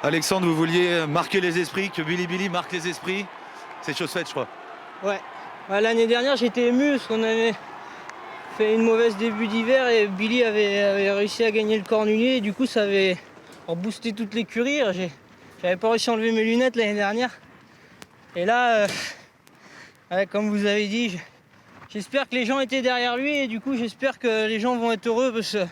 Alexandre, vous vouliez marquer les esprits, que Billy Billy marque les esprits. C'est chose faite, je crois. Ouais. L'année dernière, j'étais ému parce qu'on avait fait une mauvaise début d'hiver et Billy avait réussi à gagner le Cornulier. Et du coup, ça avait boosté toute l'écurie. J'avais pas réussi à enlever mes lunettes l'année dernière. Et là, comme vous avez dit, j'espère que les gens étaient derrière lui et du coup, j'espère que les gens vont être heureux parce que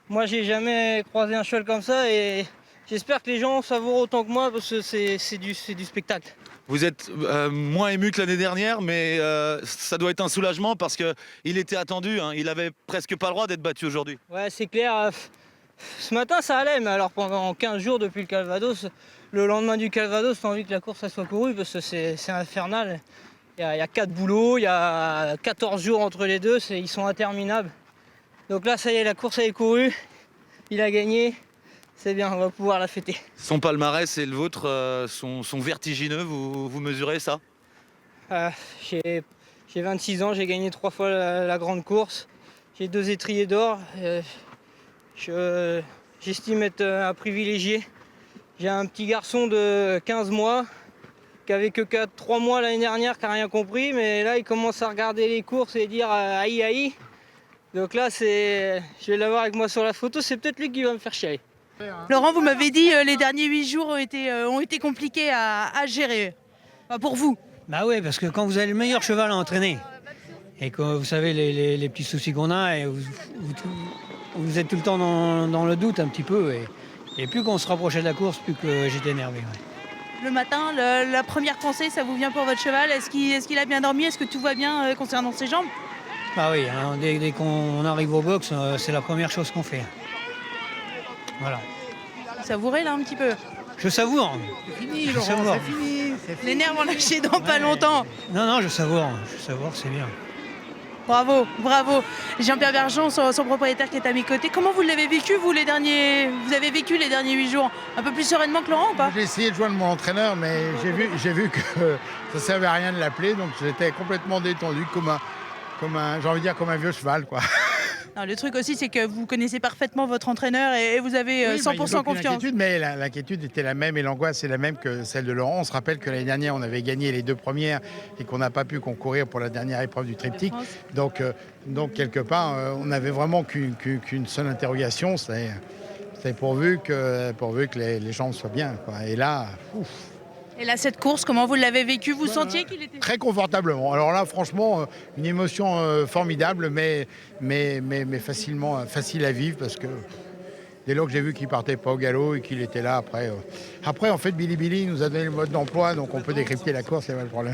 moi, j'ai jamais croisé un cheval comme ça et j'espère que les gens savourent autant que moi parce que c'est du spectacle. Vous êtes moins ému que l'année dernière, mais ça doit être un soulagement parce qu'il était attendu. Hein. Il avait presque pas le droit d'être battu aujourd'hui. Ouais, c'est clair. Ce matin, ça allait, mais alors pendant 15 jours depuis le Calvados, le lendemain du Calvados, t'as envie que la course elle soit courue parce que c'est infernal. Il y a 4 boulots, il y a 14 jours entre les deux, ils sont interminables. Donc là, ça y est, la course elle est courue, il a gagné, c'est bien, on va pouvoir la fêter. Son palmarès et le vôtre sont vertigineux, vous mesurez ça? J'ai 26 ans, j'ai gagné 3 fois la grande course, j'ai 2 étriers d'or. J'estime être un privilégié. J'ai un petit garçon de 15 mois qui avait que 3 mois l'année dernière, qui n'a rien compris, mais là il commence à regarder les courses et dire aïe aïe. Donc là, je vais l'avoir avec moi sur la photo, c'est peut-être lui qui va me faire chialer. Laurent, vous m'avez dit les derniers 8 jours ont été compliqués à gérer. Enfin, pour vous. Bah oui, parce que quand vous avez le meilleur cheval à entraîner, et que vous savez les petits soucis qu'on a, et vous êtes tout le temps dans le doute un petit peu, et plus qu'on se rapprochait de la course, plus que j'étais énervé. Ouais. Le matin, la première pensée, ça vous vient pour votre cheval? Est-ce qu'il a bien dormi? Est-ce que tout va bien concernant ses jambes? Bah oui, hein, dès qu'on arrive au box, c'est la première chose qu'on fait. Voilà. Vous savourez là un petit peu? Je savoure. C'est fini, Laurent, c'est fini. Les nerfs vont lâcher dans pas longtemps. Non, je savoure, c'est bien. Bravo. Jean-Pierre Bergeon, son propriétaire qui est à mes côtés. Comment vous l'avez vécu, vous avez vécu les derniers 8 jours un peu plus sereinement que Laurent ou pas? J'ai essayé de joindre mon entraîneur, mais j'ai vu que ça servait à rien de l'appeler, donc j'étais complètement détendu, comme un vieux cheval, quoi. Non, le truc aussi, c'est que vous connaissez parfaitement votre entraîneur et vous avez Oui, 100% confiance. Mais l'inquiétude était la même et l'angoisse est la même que celle de Laurent. On se rappelle que l'année dernière, on avait gagné les 2 premières et qu'on n'a pas pu concourir pour la dernière épreuve du triptyque. Donc quelque part, on n'avait vraiment qu'une seule interrogation, c'est pourvu que les jambes soient bien, quoi. Et là, ouf. Et là, cette course, comment vous l'avez vécue? Vous sentiez qu'il était... Très confortablement. Alors là, franchement, une émotion formidable, mais facile à vivre parce que dès lors que j'ai vu qu'il partait pas au galop et qu'il était là après. Après, en fait, Billy nous a donné le mode d'emploi, donc on peut décrypter la course, c'est pas le problème.